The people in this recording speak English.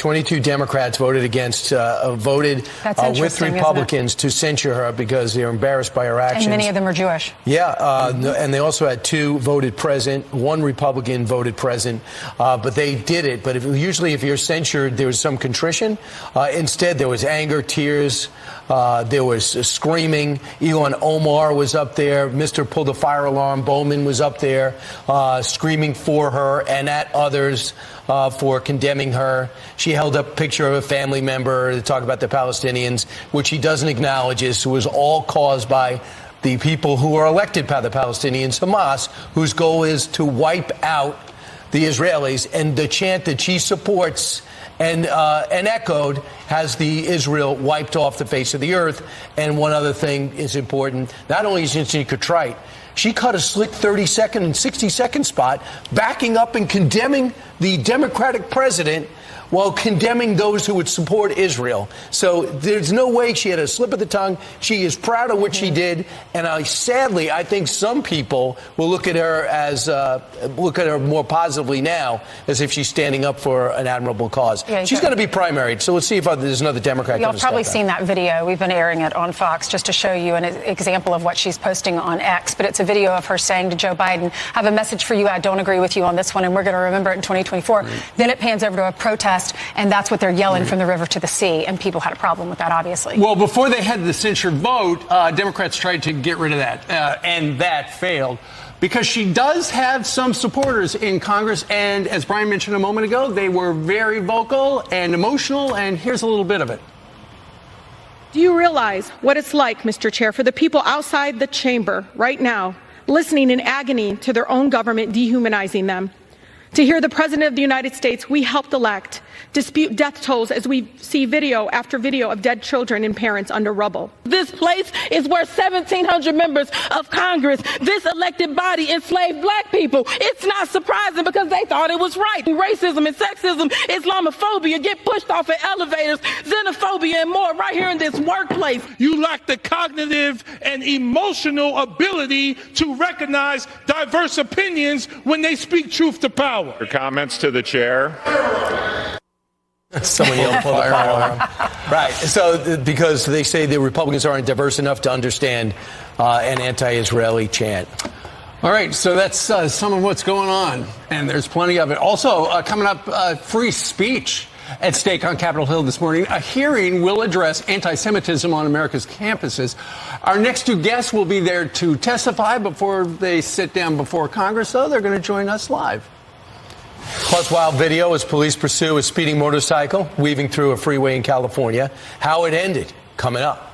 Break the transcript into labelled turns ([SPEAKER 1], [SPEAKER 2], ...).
[SPEAKER 1] 22 Democrats voted against, with Republicans to censure her because they're embarrassed by her actions.
[SPEAKER 2] And many of them are Jewish.
[SPEAKER 1] Yeah, and they also had 2 voted present. 1 Republican voted present, but they did it. But usually if you're censured, there was some contrition. Instead, there was anger, tears. There was screaming. Ilhan Omar was up there. Mr. Pull the Fire Alarm Bowman was up there screaming for her and at others for condemning her. She held up a picture of a family member to talk about the Palestinians, which he doesn't acknowledge. It was all caused by the people who are elected by the Palestinians, Hamas, whose goal is to wipe out the Israelis. And the chant that she supports and echoed has the Israel wiped off the face of the earth. And one other thing is important. Not only is she contrite, she cut a slick 30-second and 60-second spot, backing up and condemning the Democratic president while condemning those who would support Israel. So there's no way she had a slip of the tongue. She is proud of what she did, and sadly, I think some people will look at her more positively now, as if she's standing up for an admirable cause. Yeah, she's going to be primaried, so let's see if there's another Democrat.
[SPEAKER 2] You've probably seen that video. We've been airing it on Fox just to show you an example of what she's posting on X. But it's a video of her saying to Joe Biden, "I have a message for you. I don't agree with you on this one, and we're going to remember it in 2024." Right. Then it pans over to a protest. And that's what they're yelling from the river to the sea. And people had a problem with that, obviously.
[SPEAKER 3] Well, before they had the censure vote, Democrats tried to get rid of that. And that failed because she does have some supporters in Congress. And as Brian mentioned a moment ago, they were very vocal and emotional. And here's a little bit of it.
[SPEAKER 4] Do you realize what it's like, Mr. Chair, for the people outside the chamber right now, listening in agony to their own government dehumanizing them? To hear the President of the United States, we helped elect, dispute death tolls as we see video after video of dead children and parents under rubble.
[SPEAKER 5] This place is where 1,700 members of Congress, this elected body, enslaved black people. It's not surprising because they thought it was right. Racism and sexism, Islamophobia get pushed off at elevators, xenophobia and more right here in this workplace.
[SPEAKER 6] You lack the cognitive and emotional ability to recognize diverse opinions when they speak truth to power.
[SPEAKER 7] Your comments to the chair.
[SPEAKER 1] Someone yelled pull the fire alarm. Right. So because they say the Republicans aren't diverse enough to understand an anti-Israeli chant.
[SPEAKER 3] All right. So that's some of what's going on. And there's plenty of it. Also coming up, free speech at stake on Capitol Hill this morning. A hearing will address anti-Semitism on America's campuses. Our next 2 guests will be there to testify before they sit down before Congress, so they're going to join us live.
[SPEAKER 1] Plus, wild video as police pursue a speeding motorcycle weaving through a freeway in California. How it ended, coming up.